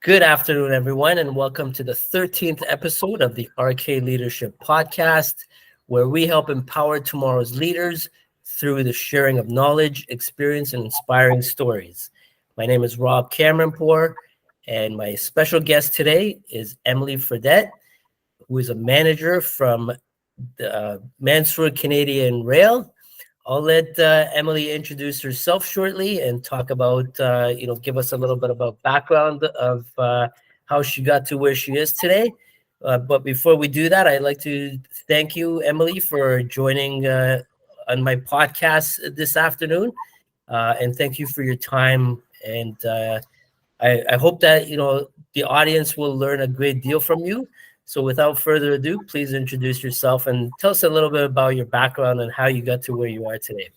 Good afternoon, everyone, and welcome to the 13th episode of the RK Leadership Podcast, where we help empower tomorrow's leaders through the sharing of knowledge, experience, and inspiring stories. My name is Rob Cameronpour, and my special guest today is Emilie Fredette, who is a manager from the Mansour Canadian Rail. I'll let Emilie introduce herself shortly and talk about, give us a little bit about background of how she got to where she is today. But before we do that, I'd like to thank you, Emilie, for joining on my podcast this afternoon. And thank you for your time. And I hope that, the audience will learn a great deal from you. So without further ado, please introduce yourself and tell us a little bit about your background and how you got to where you are today.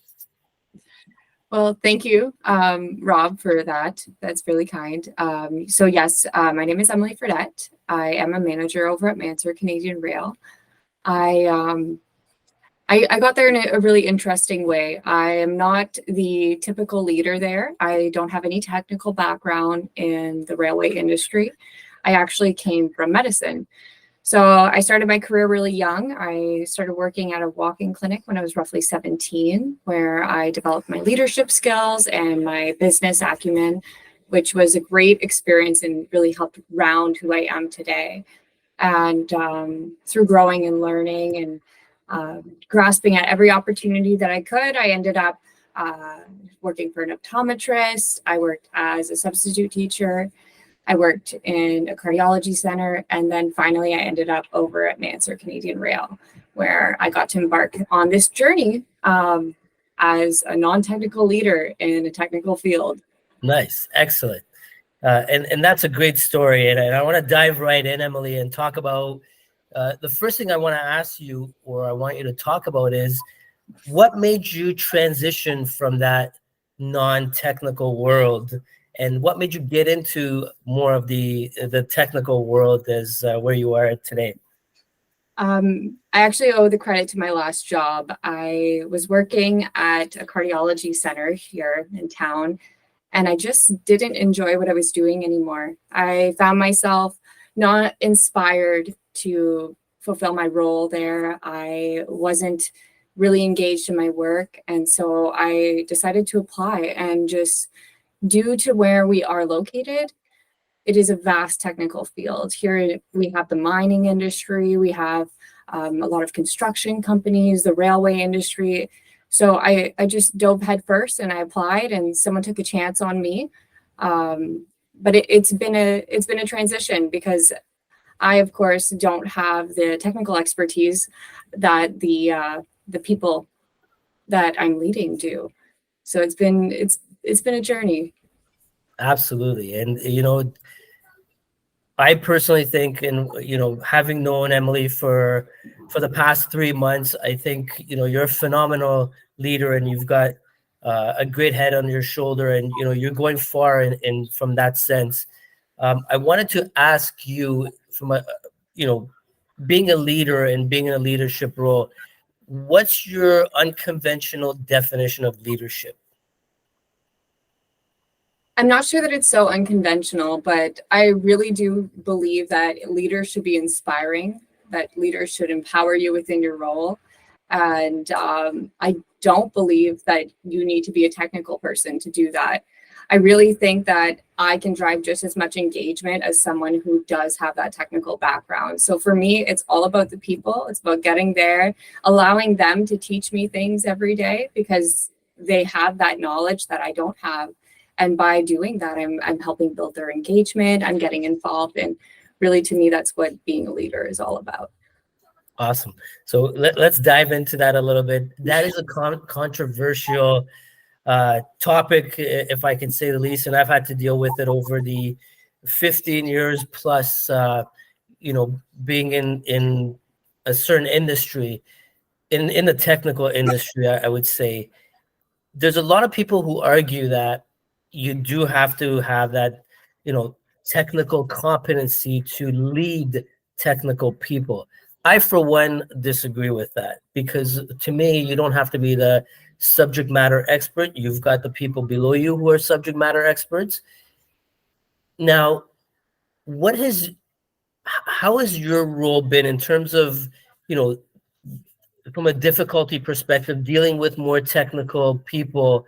Well, thank you, Rob, for that. That's really kind. Yes, my name is Emilie Fredette. I am a manager over at Mansour Canadian Rail. I got there in a really interesting way. I am not the typical leader there. I don't have any technical background in the railway industry. I actually came from medicine. So I started my career really young. I started working at a walk-in clinic when I was roughly 17, where I developed my leadership skills and my business acumen, which was a great experience and really helped round who I am today. And through growing and learning and grasping at every opportunity that I could, I ended up working for an optometrist. I worked as a substitute teacher. I worked in a cardiology center, and then finally I ended up over at Mansour Canadian Rail, where I got to embark on this journey as a non-technical leader in a technical field. Nice, excellent. And that's a great story. And I want to dive right in, Emilie, and talk about the first thing I want to ask you, or I want you to talk about, is what made you transition from that non-technical world, and what made you get into more of the technical world as where you are today? I actually owe the credit to my last job. I was working at a cardiology center here in town, and I just didn't enjoy what I was doing anymore. I found myself not inspired to fulfill my role there. I wasn't really engaged in my work, and so I decided to apply. And just due to where we are located, it is a vast technical field. Here we have the mining industry, we have a lot of construction companies, the railway industry. So I just dove headfirst and I applied, and someone took a chance on me. But it's been a transition, because I, of course, don't have the technical expertise that the people that I'm leading do. So it's been a journey. Absolutely. And, I personally think, and, having known Emilie for the past 3 months, I think, you're a phenomenal leader, and you've got a great head on your shoulder, and, you're going far in from that sense. I wanted to ask you, from being a leader and being in a leadership role, what's your unconventional definition of leadership? I'm not sure that it's so unconventional, but I really do believe that leaders should be inspiring, that leaders should empower you within your role. And I don't believe that you need to be a technical person to do that. I really think that I can drive just as much engagement as someone who does have that technical background. So for me, it's all about the people. It's about getting there, allowing them to teach me things every day, because they have that knowledge that I don't have. And by doing that, I'm helping build their engagement. I'm getting involved. And really, to me, that's what being a leader is all about. Awesome. So let's dive into that a little bit. That is a controversial topic, if I can say the least. And I've had to deal with it over the 15 years plus, being in a certain industry, in the technical industry, I would say. There's a lot of people who argue that you do have to have that, technical competency to lead technical people. I, for one, disagree with that, because to me, you don't have to be the subject matter expert. You've got the people below you who are subject matter experts. Now, how has your role been in terms of, you know, from a difficulty perspective, dealing with more technical people?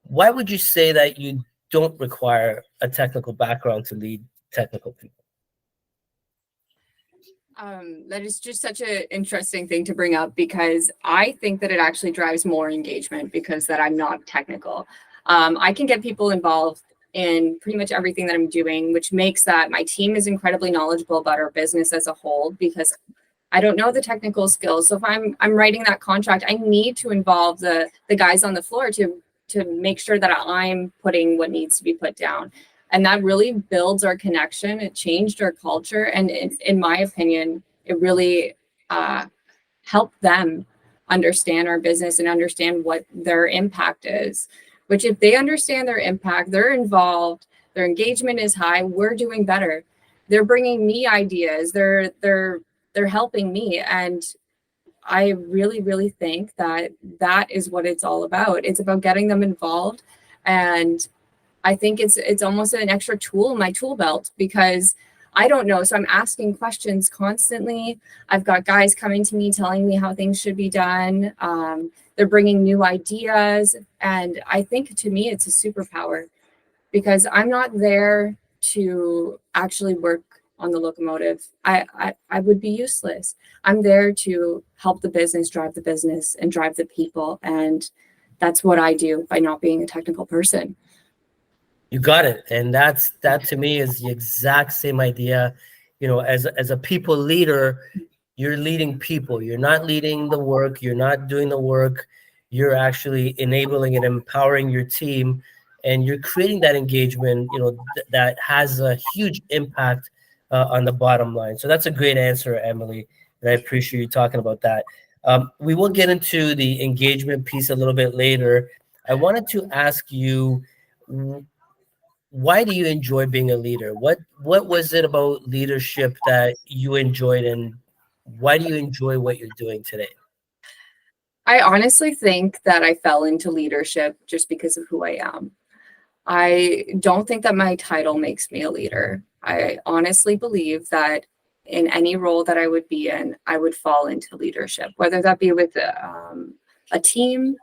Why would you say that you don't require a technical background to lead technical people? That is just such an interesting thing to bring up, because I think that it actually drives more engagement because that I'm not technical. I can get people involved in pretty much everything that I'm doing, which makes that my team is incredibly knowledgeable about our business as a whole, because I don't know the technical skills. So if I'm writing that contract, I need to involve the guys on the floor to make sure that I'm putting what needs to be put down. And that really builds our connection. It changed our culture. And in my opinion, it really helped them understand our business and understand what their impact is, which if they understand their impact, they're involved, their engagement is high, we're doing better. They're bringing me ideas. They're helping me. And I really, really think that that is what it's all about. It's about getting them involved. And I think it's almost an extra tool in my tool belt, because I don't know. So I'm asking questions constantly. I've got guys coming to me telling me how things should be done. They're bringing new ideas. And I think to me, it's a superpower, because I'm not there to actually work on the locomotive. I would be useless. I'm there to help the business, and drive the people. And that's what I do by not being a technical person. You got it. And that to me is the exact same idea. You know, as a people leader, you're leading people. You're not leading the work. You're not doing the work. You're actually enabling and empowering your team, and you're creating that engagement, you know, that has a huge impact on the bottom line. So that's a great answer, Emilie, and I appreciate you talking about that. We will get into the engagement piece a little bit later. I wanted to ask you, why do you enjoy being a leader? What was it about leadership that you enjoyed, and why do you enjoy what you're doing today? I honestly think that I fell into leadership just because of who I am. I don't think that my title makes me a leader. I honestly believe that in any role that I would be in, I would fall into leadership, whether that be with a team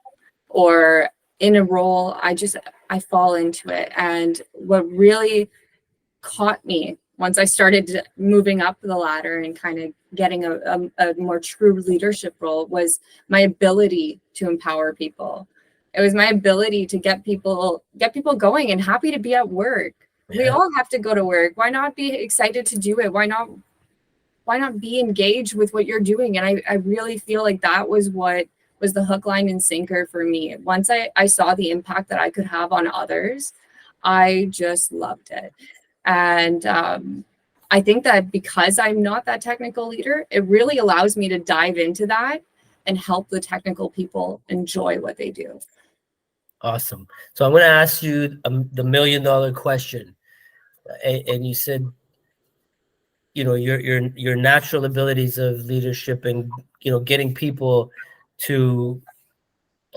or in a role. I fall into it. And what really caught me once I started moving up the ladder and kind of getting a more true leadership role was my ability to empower people. It was my ability to get people going and happy to be at work. Yeah. We all have to go to work. Why not be excited to do it? Why not be engaged with what you're doing? And I really feel like that was what was the hook, line, and sinker for me. Once I saw the impact that I could have on others, I just loved it. And I think that because I'm not that technical leader, it really allows me to dive into that and help the technical people enjoy what they do. Awesome. So I'm going to ask you the $1 million question. And you said, you know, your natural abilities of leadership and, you know, getting people to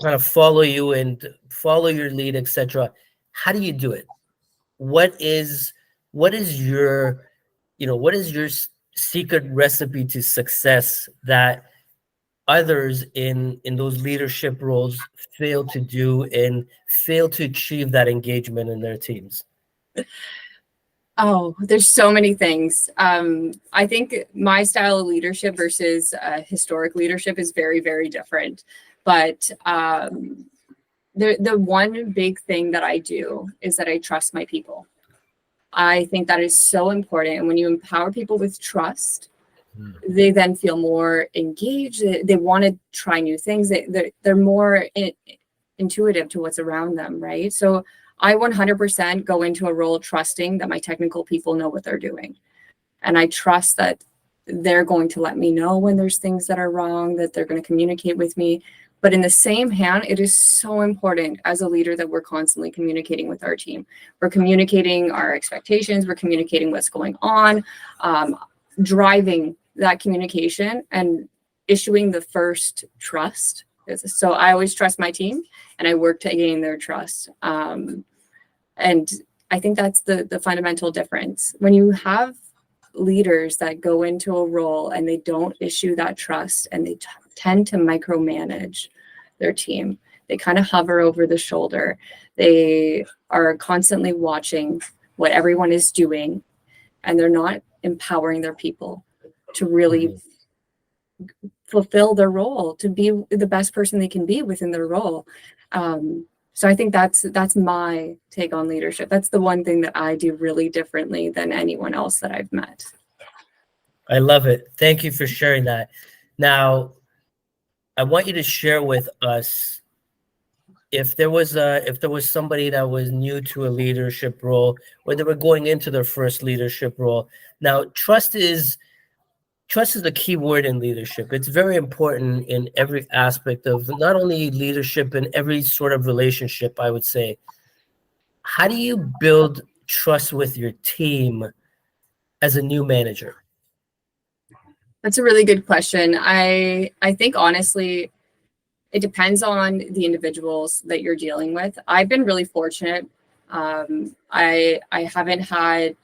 kind of follow you and follow your lead, etc. How do you do it? What is your, you know, what is your secret recipe to success that others in those leadership roles fail to do and fail to achieve that engagement in their teams? Oh, there's so many things. I think my style of leadership versus historic leadership is very, very different. But the one big thing that I do is that I trust my people. I think that is so important. And when you empower people with trust, they then feel more engaged. They want to try new things. They're more intuitive to what's around them, right? So I 100% go into a role trusting that my technical people know what they're doing. And I trust that they're going to let me know when there's things that are wrong, that they're going to communicate with me. But in the same hand, it is so important as a leader that we're constantly communicating with our team. We're communicating our expectations. We're communicating what's going on, driving that communication and issuing the first trust. So I always trust my team and I work to gain their trust. And I think that's the fundamental difference. When you have leaders that go into a role and they don't issue that trust, and they tend to micromanage their team, they kind of hover over the shoulder. They are constantly watching what everyone is doing, and they're not empowering their people to really fulfill their role, to be the best person they can be within their role. So I think that's my take on leadership. That's the one thing that I do really differently than anyone else that I've met. I love it. Thank you for sharing that. Now, I want you to share with us if there was somebody that was new to a leadership role, or they were going into their first leadership role. Now, trust is the key word in leadership. It's very important in every aspect of not only leadership, in every sort of relationship, I would say. How do you build trust with your team as a new manager? That's a really good question. I think honestly, it depends on the individuals that you're dealing with. I've been really fortunate. I haven't had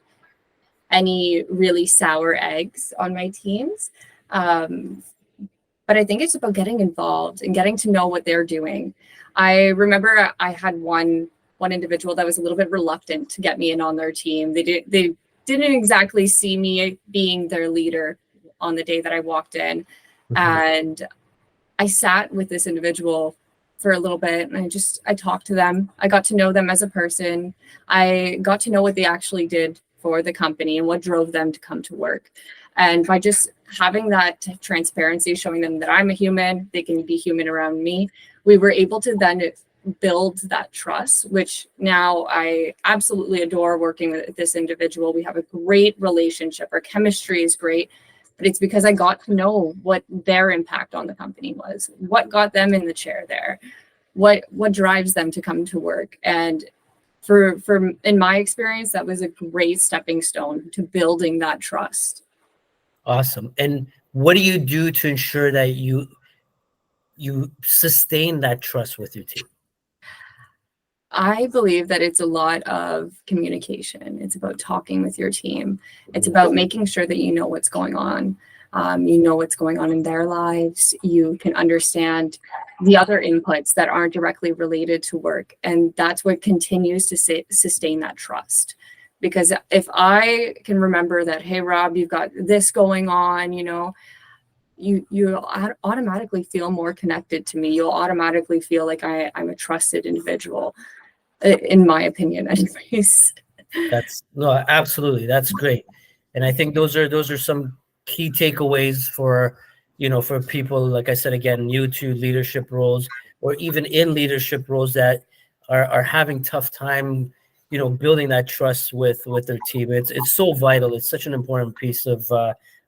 any really sour eggs on my teams. But I think it's about getting involved and getting to know what they're doing. I remember I had one individual that was a little bit reluctant to get me in on their team. They didn't exactly see me being their leader on the day that I walked in. And I sat with this individual for a little bit, and I talked to them. I got to know them as a person. I got to know what they actually did for the company and what drove them to come to work. And by just having that transparency, showing them that I'm a human, they can be human around me, we were able to then build that trust, which now I absolutely adore working with this individual. We have a great relationship. Our chemistry is great. But it's because I got to know what their impact on the company was, what got them in the chair there, what drives them to come to work. And for in my experience, that was a great stepping stone to building that trust. Awesome. And what do you do to ensure that you sustain that trust with your team? I believe that it's a lot of communication. It's about talking with your team. It's about making sure that you know what's going on. You know what's going on in their lives. You can understand the other inputs that aren't directly related to work. And that's what continues to sustain that trust. Because if I can remember that, hey, Rob, you've got this going on, you automatically feel more connected to me. You'll automatically feel like I'm a trusted individual, in my opinion, anyways. Absolutely. That's great. And I think those are some key takeaways for people, like I said, again, new to leadership roles, or even in leadership roles that are having tough time, building that trust with their team. It's so vital. It's such an important piece of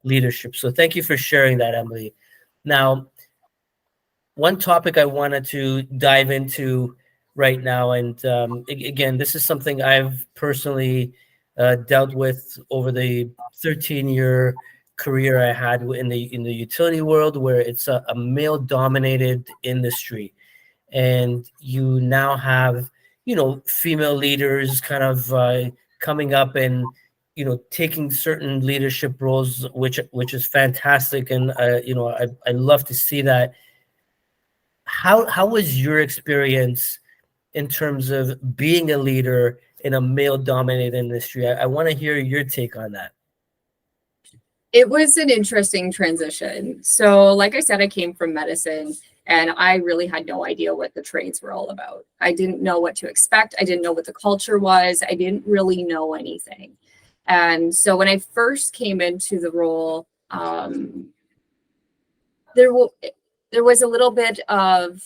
leadership. So thank you for sharing that, Emilie. Now, one topic I wanted to dive into right now, and again, this is something I've personally dealt with over the 13-year career I had in the utility world, where it's a male-dominated industry, and you now have female leaders kind of coming up and taking certain leadership roles, which is fantastic, and I love to see that. How was your experience in terms of being a leader in a male-dominated industry? I want to hear your take on that. It was an interesting transition. So, like I said, I came from medicine, and I really had no idea what the trades were all about. I didn't know what to expect. I didn't know what the culture was. I didn't really know anything. And so when I first came into the role, there was a little bit of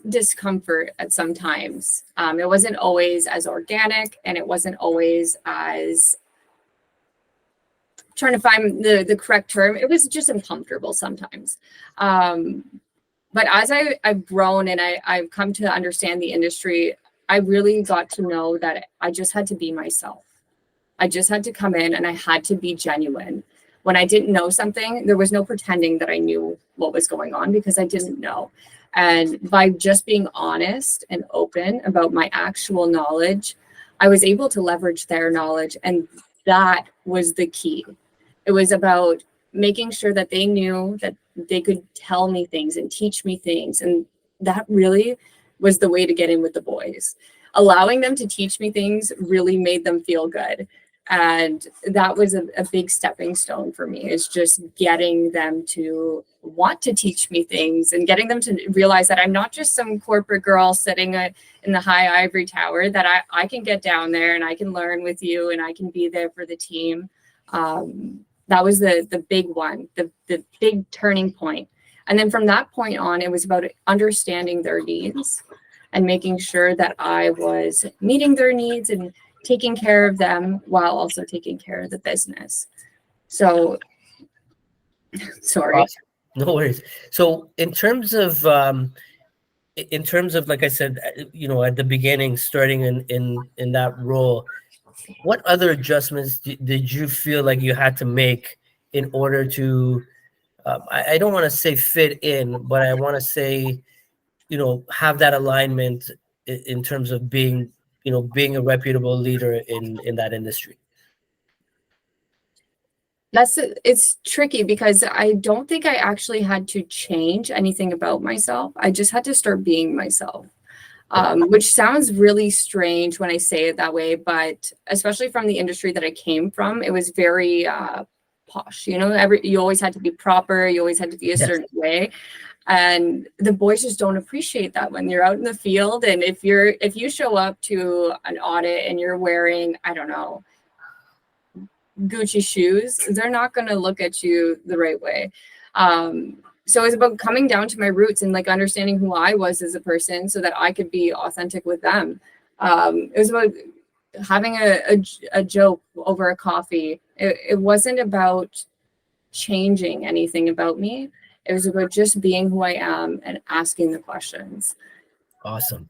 discomfort at some times. It wasn't always as organic, and it wasn't always as, trying to find the correct term, it was just uncomfortable sometimes. But as I've grown and I've come to understand the industry, I really got to know that I just had to be myself. I just had to come in and I had to be genuine. When I didn't know something, there was no pretending that I knew what was going on, because I didn't know. And by just being honest and open about my actual knowledge, I was able to leverage their knowledge, and that was the key. It was about making sure that they knew that they could tell me things and teach me things. And that really was the way to get in with the boys. Allowing them to teach me things really made them feel good. And that was a big stepping stone for me, is just getting them to want to teach me things and getting them to realize that I'm not just some corporate girl sitting in the high ivory tower, that I can get down there and I can learn with you and I can be there for the team. That was the big one, the big turning point. And then from that point on, it was about understanding their needs and making sure that I was meeting their needs and taking care of them while also taking care of the business. So, sorry. Awesome. No worries. So in terms of, like I said, at the beginning, starting in that role, what other adjustments did you feel like you had to make in order to, I don't want to say fit in, but I want to say, have that alignment in terms of being a reputable leader in that industry? It's tricky because I don't think I actually had to change anything about myself. I just had to start being myself. Which sounds really strange when I say it that way, but especially from the industry that I came from, it was very posh. You always had to be proper, you always had to be a certain way. And the boys just don't appreciate that when you're out in the field. And if you show up to an audit and you're wearing, I don't know, Gucci shoes, they're not going to look at you the right way. So it's about coming down to my roots and like understanding who I was as a person so that I could be authentic with them. It was about having a joke over a coffee. It wasn't about changing anything about me. It was about just being who I am and asking the questions. Awesome.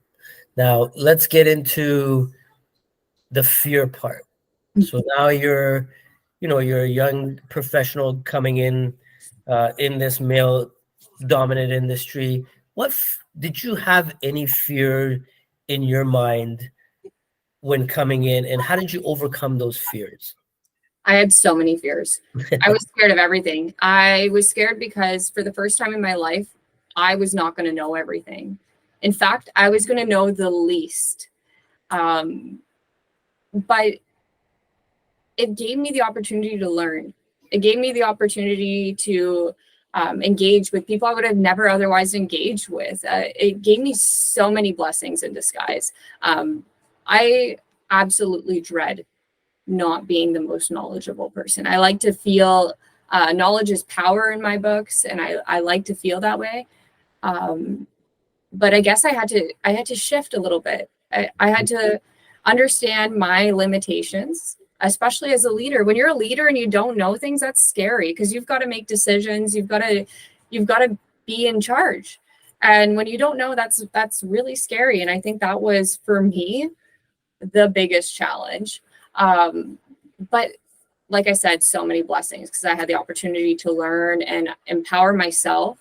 Now let's get into the fear part. So now you're a young professional coming in this male dominant industry. Did you have any fear in your mind when coming in, and how did you overcome those fears? I had so many fears. I was scared of everything. I was scared because for the first time in my life, I was not going to know everything. In fact, I was going to know the least. But it gave me the opportunity to learn. It gave me the opportunity to engage with people I would have never otherwise engaged with. It gave me so many blessings in disguise. I absolutely dread not being the most knowledgeable person. I like to feel knowledge is power in my books, and I like to feel that way. But I guess I had to shift a little bit. I had to understand my limitations, especially as a leader. When you're a leader and you don't know things, that's scary because you've got to make decisions. You've got to be in charge. And when you don't know, that's really scary. And I think that was, for me, the biggest challenge. But like I said, so many blessings because I had the opportunity to learn and empower myself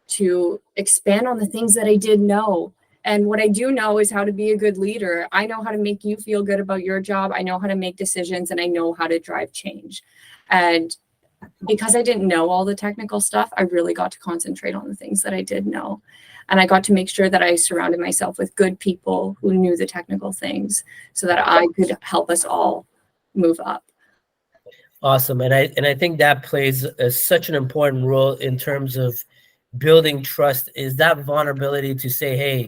to expand on the things that I did know. And what I do know is how to be a good leader. I know how to make you feel good about your job. I know how to make decisions, and I know how to drive change. And because I didn't know all the technical stuff, I really got to concentrate on the things that I did know. And I got to make sure that I surrounded myself with good people who knew the technical things so that I could help us all move up. Awesome. And I think that plays such an important role in terms of building trust, is that vulnerability to say, hey,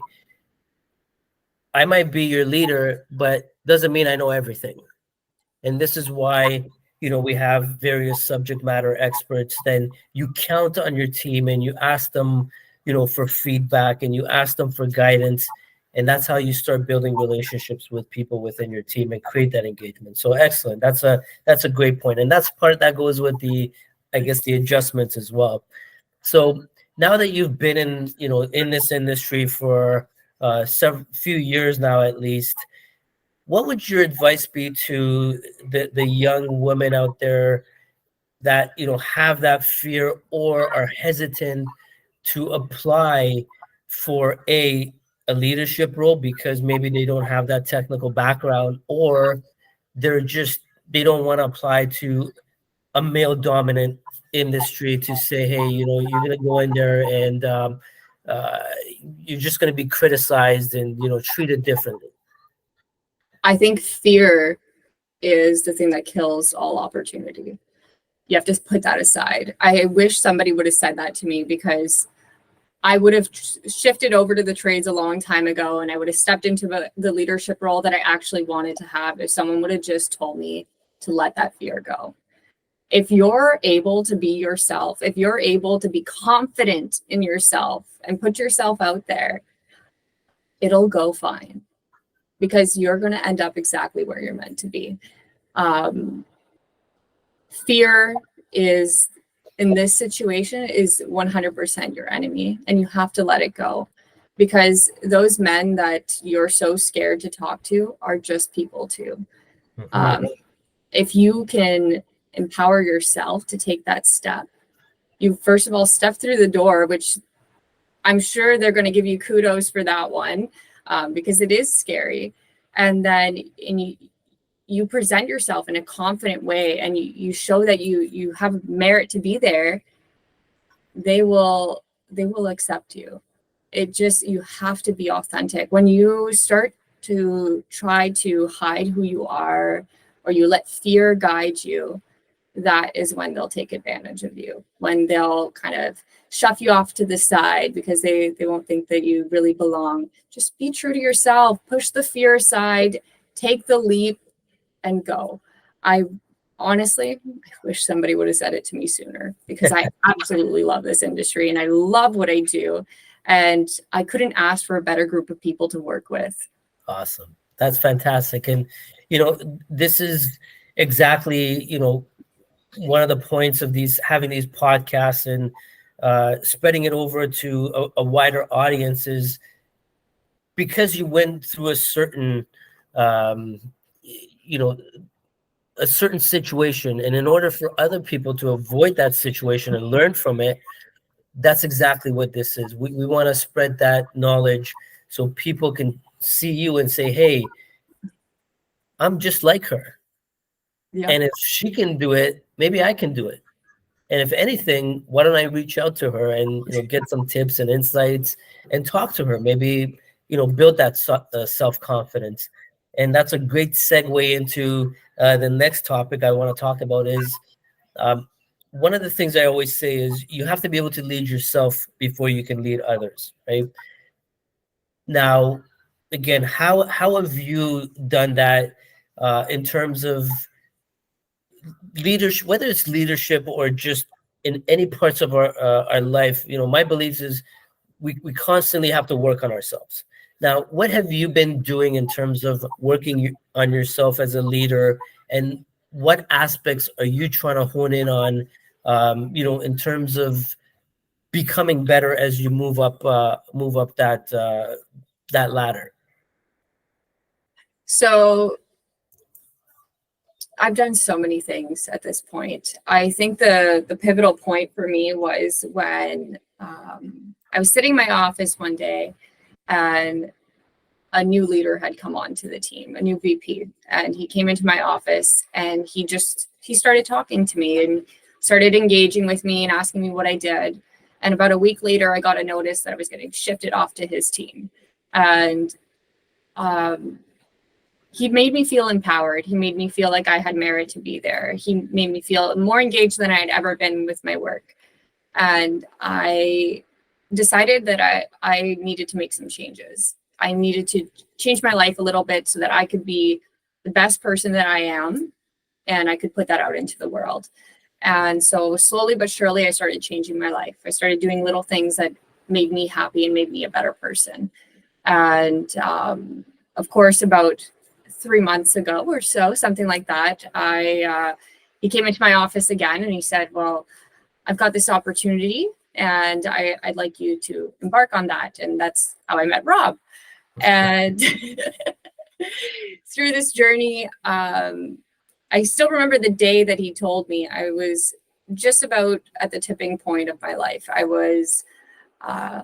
I might be your leader, but doesn't mean I know everything. And this is why, we have various subject matter experts. Then you count on your team and you ask them, for feedback, and you ask them for guidance. And that's how you start building relationships with people within your team and create that engagement. So excellent. That's a great point. And that's part that goes with the adjustments as well. So now that you've been in this industry for few years now, at least, what would your advice be to the young women out there that have that fear or are hesitant to apply for a leadership role because maybe they don't have that technical background, or they don't want to apply to a male dominant industry to say, hey, you're going to go in there and uh, you're just going to be criticized and treated differently. I think fear is the thing that kills all opportunity. You have to put that aside. I wish somebody would have said that to me, because I would have shifted over to the trades a long time ago, and I would have stepped into the leadership role that I actually wanted to have if someone would have just told me to let that fear go. If you're able to be yourself, if you're able to be confident in yourself and put yourself out there, it'll go fine, because you're going to end up exactly where you're meant to be. Fear is, in this situation, is 100% your enemy, and you have to let it go, because those men that you're so scared to talk to are just people too. If you can empower yourself to take that step, you first of all step through the door, which I'm sure they're going to give you kudos for that one, because it is scary. And then you present yourself in a confident way, and you show that you have merit to be there. They will accept you. You have to be authentic. When you start to try to hide who you are, or you let fear guide you, that is when they'll take advantage of you, when they'll kind of shove you off to the side because they won't think that you really belong. Just be true to yourself, push the fear aside, take the leap, and go. I wish somebody would have said it to me sooner, because I absolutely love this industry and I love what I do. And I couldn't ask for a better group of people to work with. Awesome. That's fantastic. And, this is exactly, one of the points of having these podcasts and spreading it over to a wider audience is because you went through a certain situation, and in order for other people to avoid that situation and learn from it, that's exactly what this is. We want to spread that knowledge so people can see you and say, hey, I'm just like her. Yeah. And if she can do it, maybe I can do it. And if anything, why don't I reach out to her and get some tips and insights and talk to her? Maybe build that self-confidence. And that's a great segue into the next topic I want to talk about is one of the things I always say is you have to be able to lead yourself before you can lead others, right? Now, again, how have you done that in terms of leadership, whether it's leadership or just in any parts of our life? My beliefs is we constantly have to work on ourselves. Now, what have you been doing in terms of working on yourself as a leader, and what aspects are you trying to hone in on, in terms of becoming better as you move up that ladder? So I've done so many things at this point. I think the pivotal point for me was when I was sitting in my office one day, and a new leader had come on to the team, a new VP, and he came into my office, and he started talking to me and started engaging with me and asking me what I did. And about a week later, I got a notice that I was getting shifted off to his team. And he made me feel empowered. He made me feel like I had merit to be there. He made me feel more engaged than I had ever been with my work. And I decided that I needed to make some changes. I needed to change my life a little bit so that I could be the best person that I am, and I could put that out into the world. And so slowly but surely, I started changing my life. I started doing little things that made me happy and made me a better person. And of course, about 3 months ago or so, something like that, he came into my office again, and he said, well, I've got this opportunity, and I'd like you to embark on that. And that's how I met Rob. And through this journey, I still remember the day that he told me. I was just about at the tipping point of my life. I was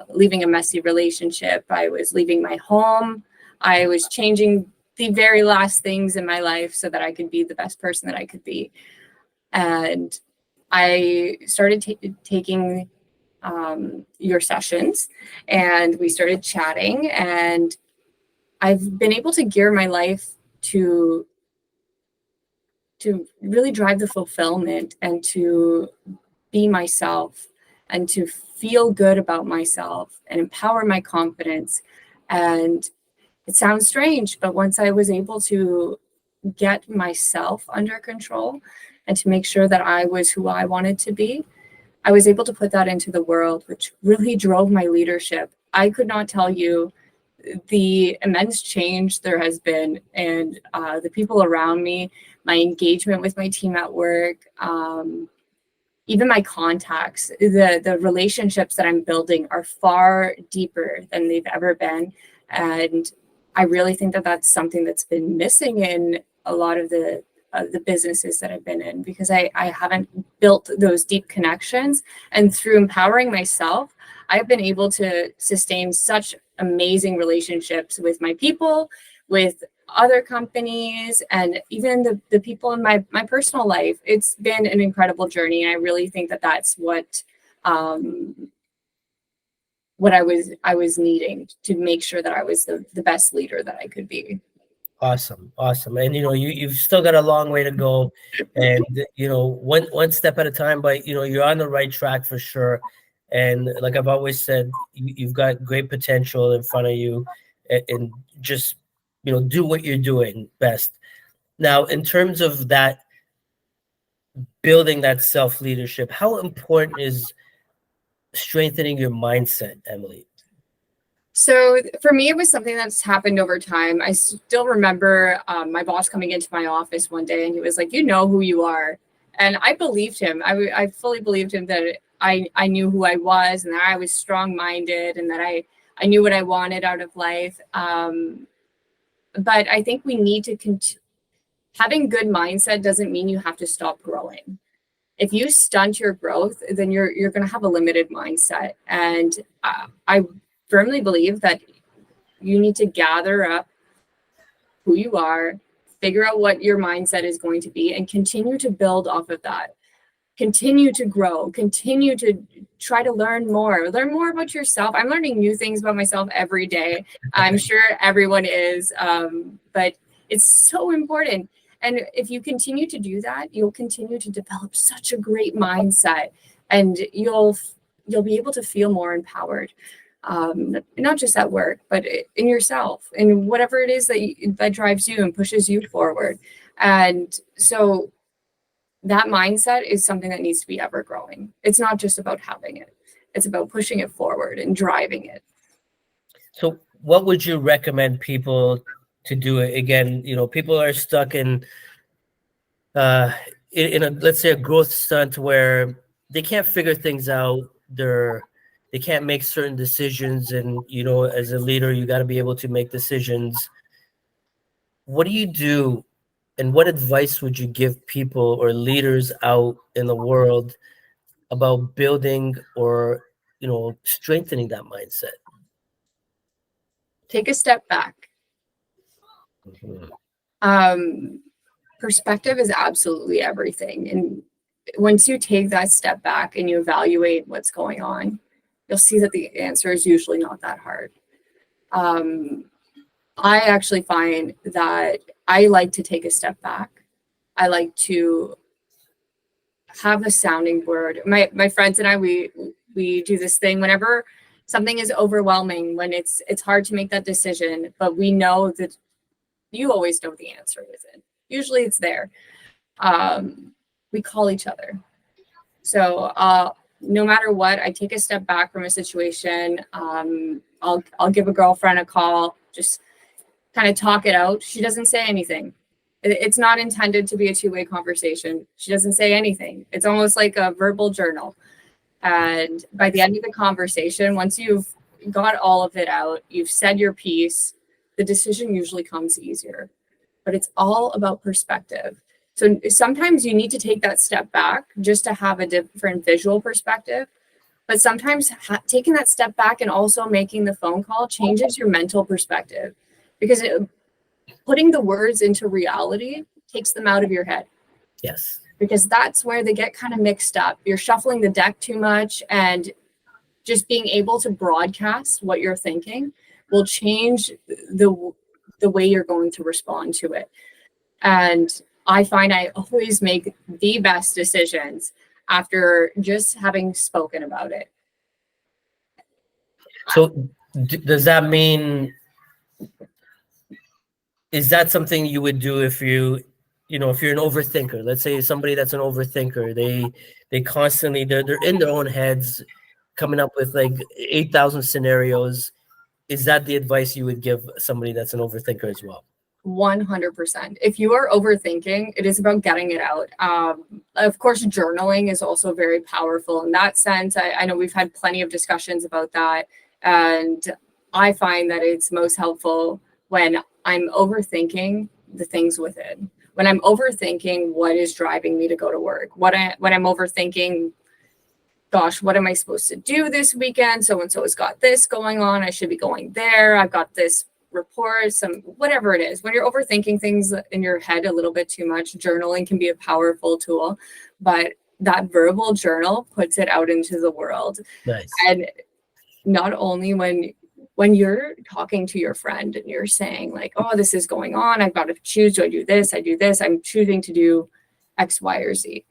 leaving a messy relationship. I was leaving my home. I was changing the very last things in my life so that I could be the best person that I could be. And I started taking your sessions, and we started chatting, and I've been able to gear my life to really drive the fulfillment and to be myself and to feel good about myself and empower my confidence. And it sounds strange, but once I was able to get myself under control and to make sure that I was who I wanted to be, I was able to put that into the world, which really drove my leadership. I could not tell you the immense change there has been, and the people around me, my engagement with my team at work, even my contacts, the relationships that I'm building are far deeper than they've ever been. And I really think that that's something that's been missing in a lot of the businesses that I've been in, because I haven't built those deep connections. And through empowering myself, I've been able to sustain such amazing relationships with my people, with other companies, and even the people in my personal life. It's been an incredible journey. And I really think that that's what I was needing to make sure that I was the best leader that I could be. Awesome. And you've still got a long way to go, and one step at a time, but you're on the right track for sure. And like I've always said, you've got great potential in front of you, and just do what you're doing best. Now, in terms of that, building that self-leadership, how important is strengthening your mindset, Emilie? So for me, it was something that's happened over time. I still remember my boss coming into my office one day, and he was like, "You know who you are." And I believed him. I fully believed him that I knew who I was, and that I was strong-minded, and that I knew what I wanted out of life. But I think we need to having good mindset doesn't mean you have to stop growing. If you stunt your growth, then you're going to have a limited mindset. And I firmly believe that you need to gather up who you are, figure out what your mindset is going to be, and continue to build off of that. Continue to grow, continue to try to learn more about yourself. I'm learning new things about myself every day. I'm sure everyone is, but it's so important. And if you continue to do that, you'll continue to develop such a great mindset, and you'll be able to feel more empowered, not just at work, but in yourself, in whatever it is that drives you and pushes you forward. And so that mindset is something that needs to be ever growing. It's not just about having it. It's about pushing it forward and driving it. So what would you recommend people to do? Again, people are stuck in a, let's say, a growth stunt where they can't figure things out. They can't make certain decisions. And, as a leader, you got to be able to make decisions. What do you do? And what advice would you give people or leaders out in the world about building or, strengthening that mindset? Take a step back. Mm-hmm. Perspective is absolutely everything. And once you take that step back and you evaluate what's going on, you'll see that the answer is usually not that hard. I actually find that I like to take a step back. I like to have a sounding board. My friends and I, we do this thing whenever something is overwhelming, when it's hard to make that decision, but we know that you always know the answer isn't. Usually it's there. We call each other. So no matter what, I take a step back from a situation. I'll give a girlfriend a call, just kind of talk it out. She doesn't say anything. It's not intended to be a two-way conversation. She doesn't say anything. It's almost like a verbal journal. And by the end of the conversation, once you've got all of it out, you've said your piece, the decision usually comes easier. But it's all about perspective. So sometimes you need to take that step back just to have a different visual perspective. But sometimes taking that step back and also making the phone call changes your mental perspective, because putting the words into reality takes them out of your head. Yes. Because that's where they get kind of mixed up. You're shuffling the deck too much, and just being able to broadcast what you're thinking will change the way you're going to respond to it. And I find I always make the best decisions after just having spoken about it. So does that mean, is that something you would do if if you're an overthinker? Let's say somebody that's an overthinker, they constantly, they're in their own heads coming up with like 8,000 scenarios. Is that the advice you would give somebody that's an overthinker as well? 100%. If you are overthinking, it is about getting it out. Of course, journaling is also very powerful in that sense. I know we've had plenty of discussions about that. And I find that it's most helpful when I'm overthinking the things within. When I'm overthinking what is driving me to go to work. When I'm overthinking, gosh, what am I supposed to do this weekend? So-and-so has got this going on. I should be going there. I've got this report, whatever it is. When you're overthinking things in your head a little bit too much, journaling can be a powerful tool, but that verbal journal puts it out into the world. Nice. And not only when you're talking to your friend and you're saying like, oh, this is going on, I've got to choose, do I do this? I do this, I'm choosing to do X, Y, or Z.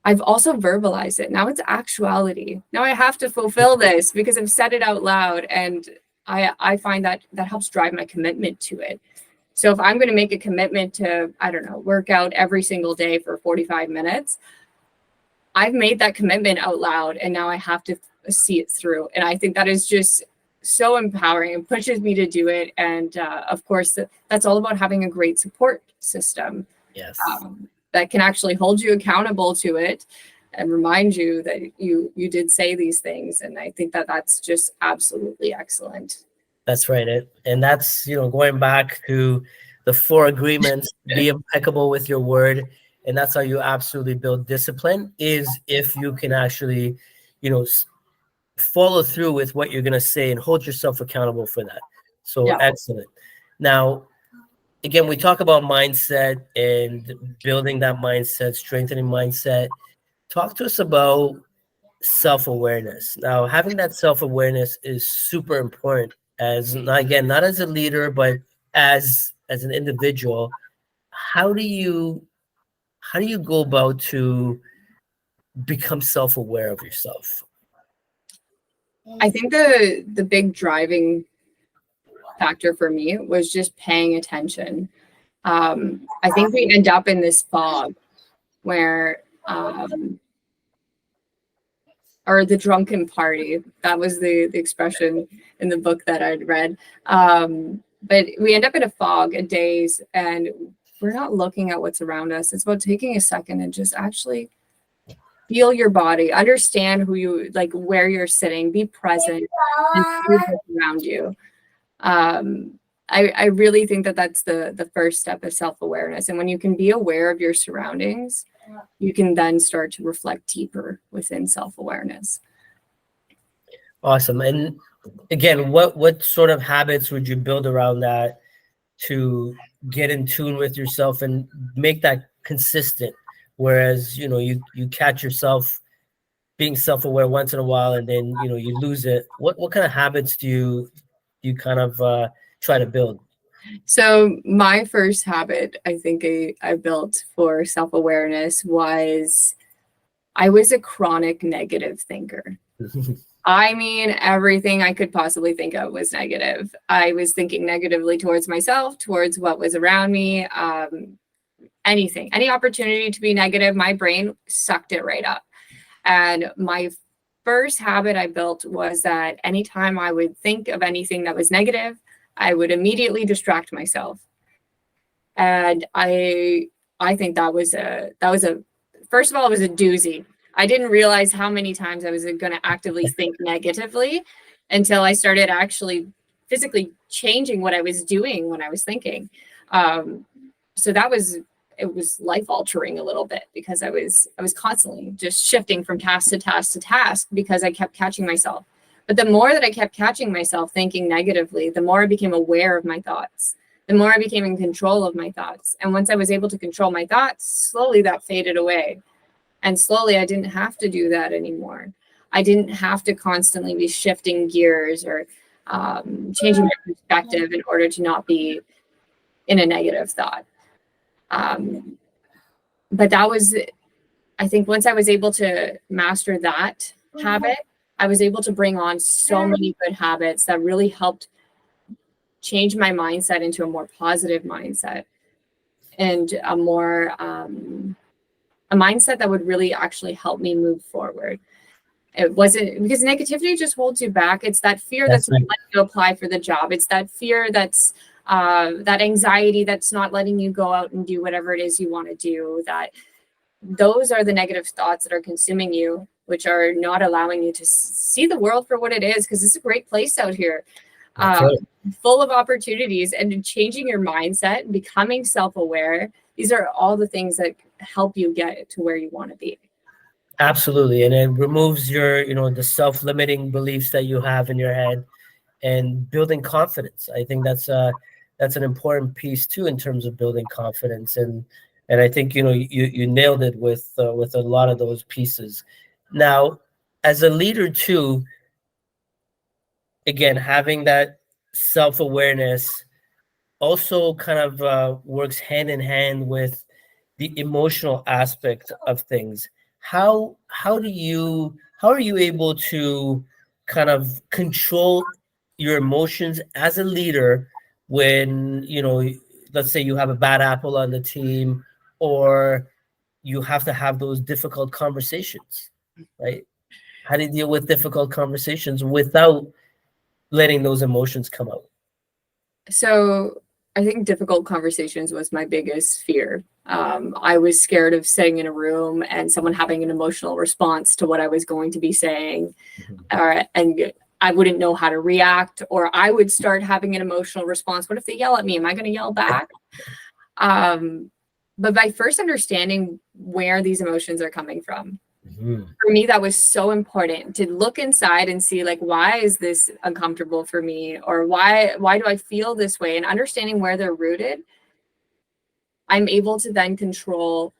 I've also verbalized it. Now it's actuality. Now I have to fulfill this because I've said it out loud, and I find that helps drive my commitment to it. So if I'm going to make a commitment to, I don't know, work out every single day for 45 minutes, I've made that commitment out loud, and now I have to see it through. And I think that is just so empowering and pushes me to do it. And of course, that's all about having a great support system. Yes. That can actually hold you accountable to it and remind you that you did say these things. And I think that that's just absolutely excellent. That's right. And that's, going back to the 4 agreements, be impeccable with your word. And that's how you absolutely build discipline, is if you can actually, follow through with what you're going to say and hold yourself accountable for that. So yeah. Excellent. Now, again, we talk about mindset and building that mindset, strengthening mindset. Talk to us about self-awareness. Now, having that self-awareness is super important, as not as a leader, but as an individual. How do you go about to become self-aware of yourself? I think the big driving factor for me was just paying attention. I think we end up in this fog where, or the drunken party, that was the expression in the book that I'd read. But we end up in a fog, a daze, and we're not looking at what's around us. It's about taking a second and just actually feel your body, understand who you, like where you're sitting, be present, and see what's around you. I really think that that's the first step of self-awareness. And when you can be aware of your surroundings, you can then start to reflect deeper within self-awareness. Awesome. And again, what sort of habits would you build around that to get in tune with yourself and make that consistent? Whereas, you catch yourself being self-aware once in a while, and then, you lose it. What kind of habits do you kind of try to build? So my first habit, I think I built for self-awareness was I was a chronic negative thinker. I mean, everything I could possibly think of was negative. I was thinking negatively towards myself, towards what was around me, anything, any opportunity to be negative, my brain sucked it right up. And my first habit I built was that anytime I would think of anything that was negative, I would immediately distract myself. And I think that was a first of all, it was a doozy. I didn't realize how many times I was going to actively think negatively until I started actually physically changing what I was doing when I was thinking. So that was it was life altering a little bit, because I was constantly just shifting from task to task to task, because I kept catching myself. But the more that I kept catching myself thinking negatively, the more I became aware of my thoughts, the more I became in control of my thoughts. And once I was able to control my thoughts, slowly that faded away. And slowly I didn't have to do that anymore. I didn't have to constantly be shifting gears or changing my perspective in order to not be in a negative thought. But that was, I think once I was able to master that habit, I was able to bring on so many good habits that really helped change my mindset into a more positive mindset, and a more a mindset that would really actually help me move forward. It wasn't because negativity just holds you back. It's that fear that's not letting you apply for the job. It's that fear that's that anxiety that's not letting you go out and do whatever it is you want to do. Those are the negative thoughts that are consuming you, which are not allowing you to see the world for what it is, because it's a great place out here, full of opportunities. And changing your mindset, becoming self-aware, these are all the things that help you get to where you want to be. Absolutely. And it removes your, the self-limiting beliefs that you have in your head, and building confidence. I think that's an important piece too, in terms of building confidence. And I think, you nailed it with a lot of those pieces. Now, as a leader too, again, having that self-awareness also kind of works hand in hand with the emotional aspect of things. How are you able to kind of control your emotions as a leader when, let's say you have a bad apple on the team, or you have to have those difficult conversations, right? How do you deal with difficult conversations without letting those emotions come out? So I think difficult conversations was my biggest fear. I was scared of sitting in a room and someone having an emotional response to what I was going to be saying, and I wouldn't know how to react, or I would start having an emotional response. What if they yell at me? Am I going to yell back? But by first understanding where these emotions are coming from, for me, that was so important, to look inside and see, like, why is this uncomfortable for me? Or why do I feel this way? And understanding where they're rooted, I'm able to then control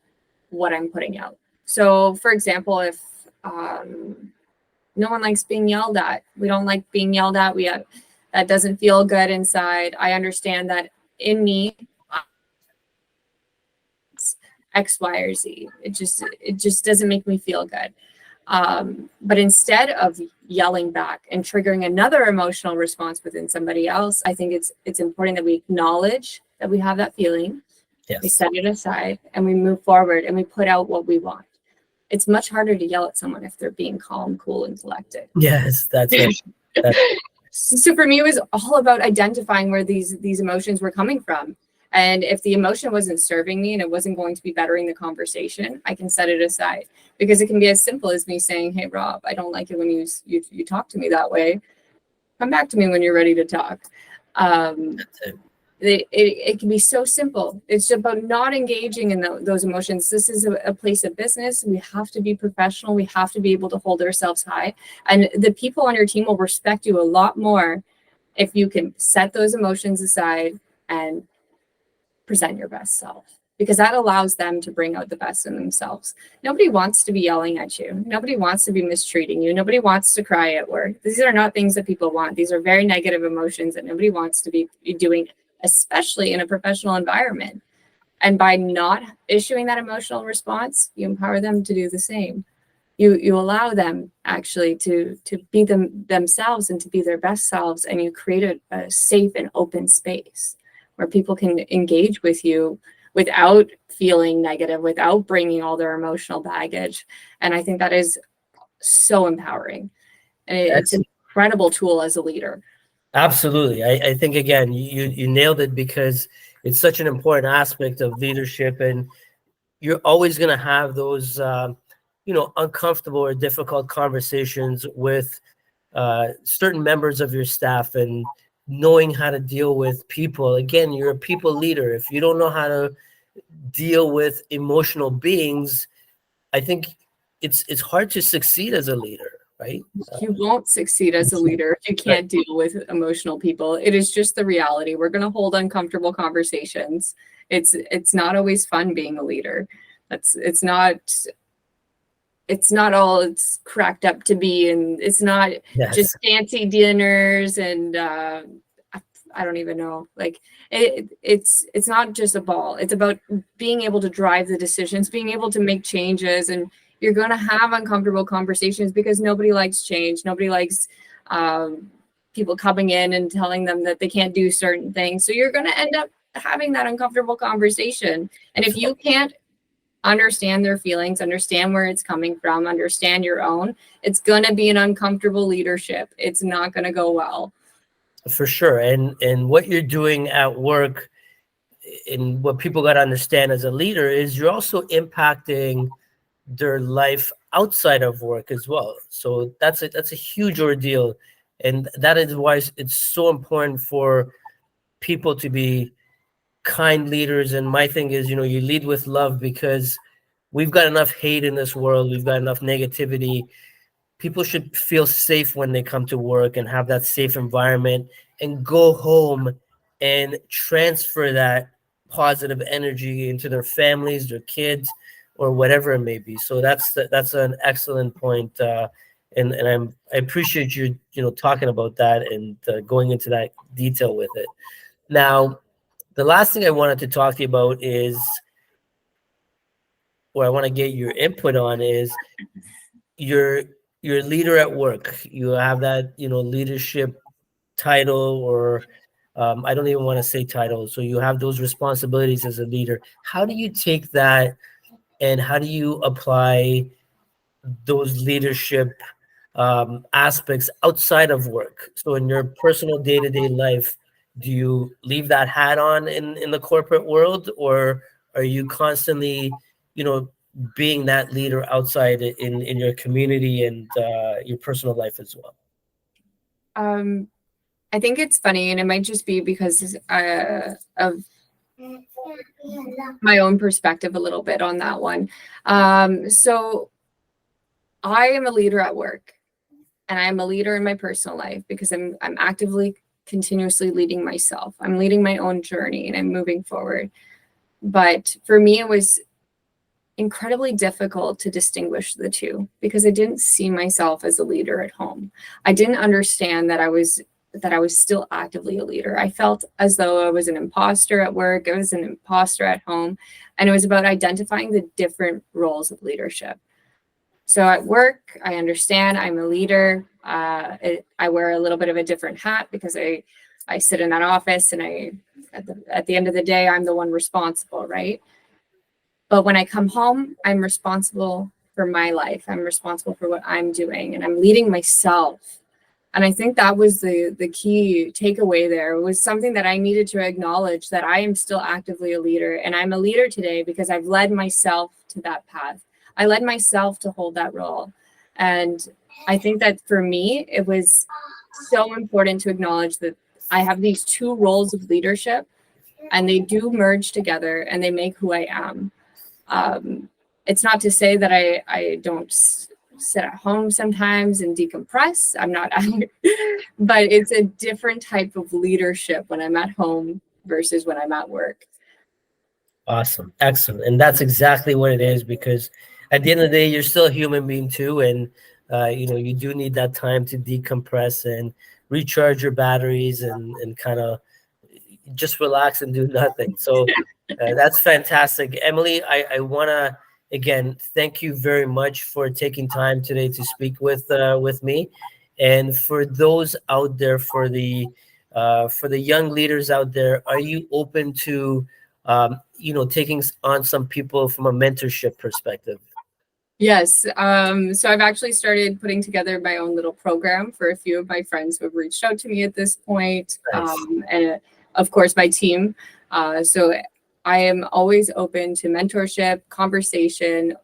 what I'm putting out. So, for example, if no one likes being yelled at, we don't like being yelled at, that doesn't feel good inside. I understand that in me, X, Y, or Z. It just doesn't make me feel good. But instead of yelling back and triggering another emotional response within somebody else, I think it's important that we acknowledge that we have that feeling. Yes. We set it aside and we move forward and we put out what we want. It's much harder to yell at someone if they're being calm, cool, and collected. Yes, that's it. So for me, it was all about identifying where these emotions were coming from. And if the emotion wasn't serving me and it wasn't going to be bettering the conversation, I can set it aside, because it can be as simple as me saying, "Hey, Rob, I don't like it when you talk to me that way. Come back to me when you're ready to talk." It can be so simple. It's about not engaging in those emotions. This is a place of business. We have to be professional. We have to be able to hold ourselves high. And the people on your team will respect you a lot more if you can set those emotions aside and present your best self, because that allows them to bring out the best in themselves. Nobody wants to be yelling at you. Nobody wants to be mistreating you. Nobody wants to cry at work. These are not things that people want. These are very negative emotions that nobody wants to be doing, especially in a professional environment. And by not issuing that emotional response, you empower them to do the same. You allow them actually to be themselves and to be their best selves, and you create a safe and open space where people can engage with you without feeling negative, without bringing all their emotional baggage. And I think that is so empowering. And it's an incredible tool as a leader. Absolutely. I think, again, you nailed it, because it's such an important aspect of leadership, and you're always going to have those, uncomfortable or difficult conversations with certain members of your staff, and knowing how to deal with people. Again, you're a people leader. If you don't know how to deal with emotional beings, I think it's hard to succeed as a leader, right? You won't succeed as a leader if you Right. can't deal with emotional people. It is just the reality. We're going to hold uncomfortable conversations. It's not always fun being a leader. It's not all it's cracked up to be, and it's not just Yes. fancy dinners and I don't even know. Like it's not just a ball. It's about being able to drive the decisions, being able to make changes, and you're going to have uncomfortable conversations because nobody likes change. Nobody likes people coming in and telling them that they can't do certain things. So you're going to end up having that uncomfortable conversation. And if you can't understand their feelings, understand where it's coming from, understand your own, it's going to be an uncomfortable leadership. It's not going to go well. For sure. And what you're doing at work, and what people got to understand as a leader, is you're also impacting their life outside of work as well. So that's a huge ordeal, and that is why it's so important for people to be kind leaders. And my thing is, you lead with love, because we've got enough hate in this world. We've got enough negativity. People should feel safe when they come to work and have that safe environment, and go home and transfer that positive energy into their families, their kids, or whatever it may be. So that's an excellent point. And I appreciate you talking about that, and going into that detail with it. Now, the last thing I wanted to talk to you about is, or I want to get your input on, is your leader at work. You have that leadership title, or I don't even want to say title. So you have those responsibilities as a leader. How do you take that, and how do you apply those leadership aspects outside of work? So in your personal day-to-day life, do you leave that hat on in the corporate world, or are you constantly, being that leader outside in your community and your personal life as well? I think it's funny, and it might just be because of my own perspective a little bit on that one. So I am a leader at work, and I'm a leader in my personal life because I'm actively, continuously leading myself. I'm leading my own journey, and I'm moving forward. But for me, it was incredibly difficult to distinguish the two because I didn't see myself as a leader at home. I didn't understand that I was still actively a leader. I felt as though I was an imposter at work, I was an imposter at home, and it was about identifying the different roles of leadership. So at work, I understand I'm a leader. I wear a little bit of a different hat because I sit in that office, and at the end of the day, I'm the one responsible, right? But when I come home, I'm responsible for my life. I'm responsible for what I'm doing, and I'm leading myself. And I think that was the key takeaway there. It was something that I needed to acknowledge, that I am still actively a leader, and I'm a leader today because I've led myself to that path. I led myself to hold that role. And I think that for me, it was so important to acknowledge that I have these two roles of leadership, and they do merge together, and they make who I am. It's not to say that I don't sit at home sometimes and decompress. I'm not, but it's a different type of leadership when I'm at home versus when I'm at work. Awesome. Excellent. And that's exactly what it is, because at the end of the day, you're still a human being too. And, you do need that time to decompress and recharge your batteries, and kind of just relax and do nothing. So that's fantastic. Emilie, I want to, again, thank you very much for taking time today to speak with me. And for those out there, for the young leaders out there, are you open to taking on some people from a mentorship perspective? Yes. So I've actually started putting together my own little program for a few of my friends who have reached out to me at this point. Nice. And of course, my team. So I am always open to mentorship, conversation,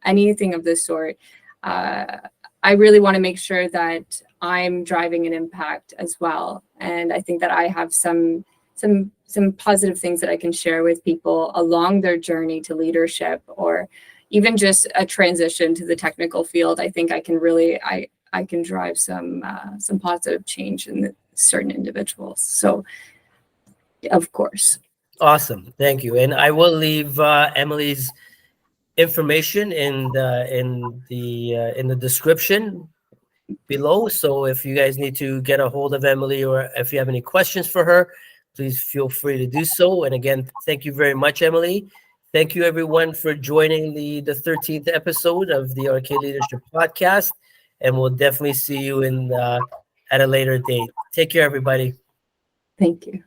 anything of this sort. I really want to make sure that I'm driving an impact as well. And I think that I have some some positive things that I can share with people along their journey to leadership, or even just a transition to the technical field, I think I can really, I can drive some positive change in certain individuals. So, of course. Awesome. Thank you. And I will leave Emilie's information in the description below. So if you guys need to get a hold of Emilie, or if you have any questions for her, please feel free to do so. And again, thank you very much, Emilie. Thank you everyone for joining the 13th episode of the RK Leadership Podcast. And we'll definitely see you in at a later date. Take care, everybody. Thank you.